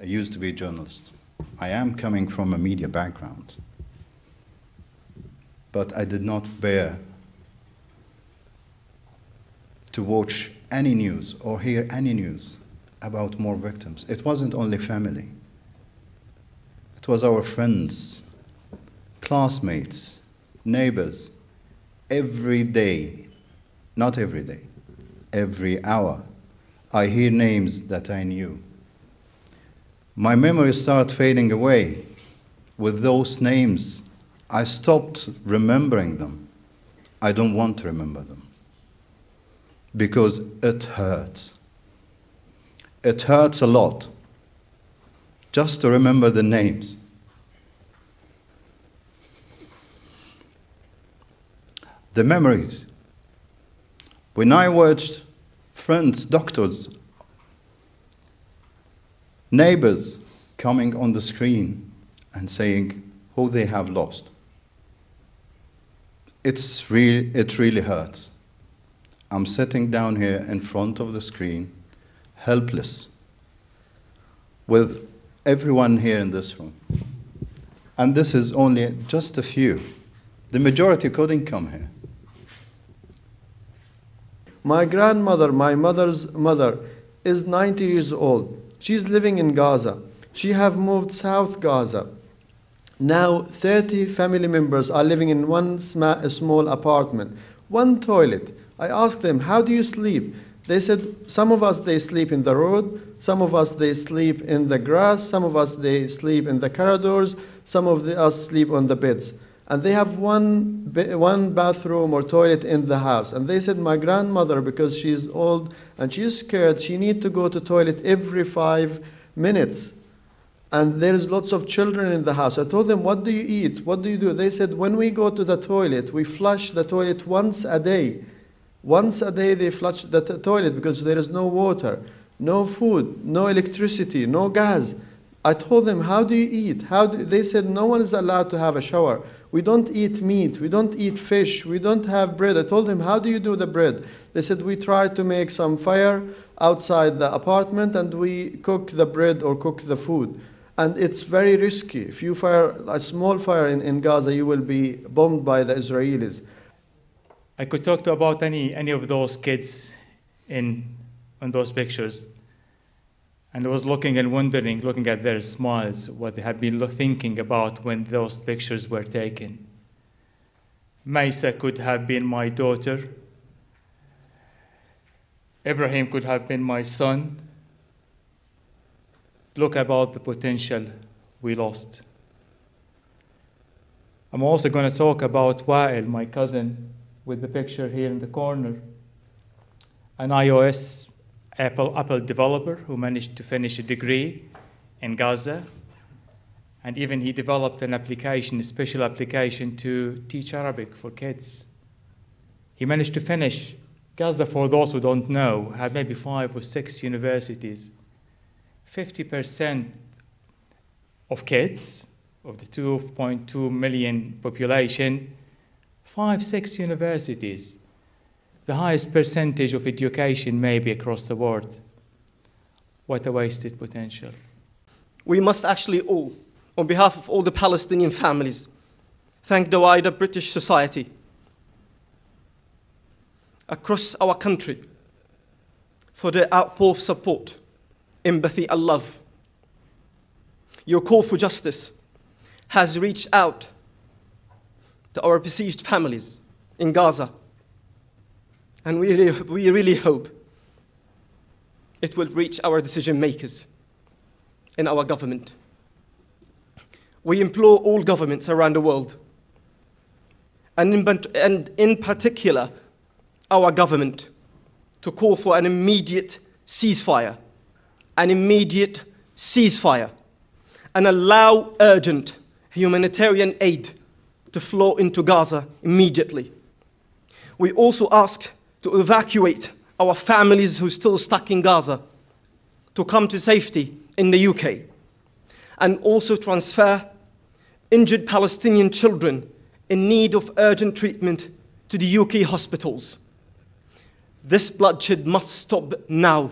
used to be a journalist. I am coming from a media background. But I did not bear to watch any news or hear any news about more victims. It wasn't only family. It was our friends, classmates, neighbors. Every day, not every day, every hour, I hear names that I knew. My memory started fading away with those names. I stopped remembering them. I don't want to remember them because it hurts. It hurts a lot just to remember the names. The memories. When I watched friends, doctors, neighbors coming on the screen and saying who they have lost, it really hurts. I'm sitting down here in front of the screen, helpless, with everyone here in this room. And this is only just a few. The majority couldn't come here. My grandmother, my mother's mother, is 90 years old. She's living in Gaza. She have moved South Gaza. Now 30 family members are living in one small apartment, one toilet. I asked them, how do you sleep? They said, some of us, they sleep in the road, some of us, they sleep in the grass, some of us, they sleep in the corridors, some of us sleep on the beds. And they have one bathroom or toilet in the house. And they said, my grandmother, because she's old and she's scared, she needs to go to toilet every 5 minutes. And there's lots of children in the house. I told them, what do you eat? What do you do? They said, when we go to the toilet, we flush the toilet once a day. Once a day they flush the toilet because there is no water, no food, no electricity, no gas. I told them, how do you eat? They said, no one is allowed to have a shower. We don't eat meat, we don't eat fish, we don't have bread. I told them, how do you do the bread? They said, we try to make some fire outside the apartment and we cook the bread or cook the food. And it's very risky. If you fire a small fire in Gaza, you will be bombed by the Israelis. I could talk about any of those kids on those pictures. And I was looking and wondering, looking at their smiles, what they had been thinking about when those pictures were taken. Maisa could have been my daughter. Ibrahim could have been my son. Look about the potential we lost. I'm also going to talk about Wa'il, my cousin, with the picture here in the corner, an iOS Apple developer who managed to finish a degree in Gaza, and even he developed an application, a special application to teach Arabic for kids. He managed to finish. Gaza, for those who don't know, had maybe 5 or 6 universities. 50% of kids, of the 2.2 million population, 5-6 universities. The highest percentage of education maybe across the world. What a wasted potential. We must actually all, on behalf of all the Palestinian families, thank the wider British society across our country for their outpour of support, empathy and love. Your call for justice has reached out to our besieged families in Gaza. And we really hope it will reach our decision makers in our government. We implore all governments around the world, and in particular our government, to call for an immediate ceasefire, and allow urgent humanitarian aid to flow into Gaza immediately. We also asked to evacuate our families who are still stuck in Gaza to come to safety in the UK, and also transfer injured Palestinian children in need of urgent treatment to the UK hospitals. This bloodshed must stop now.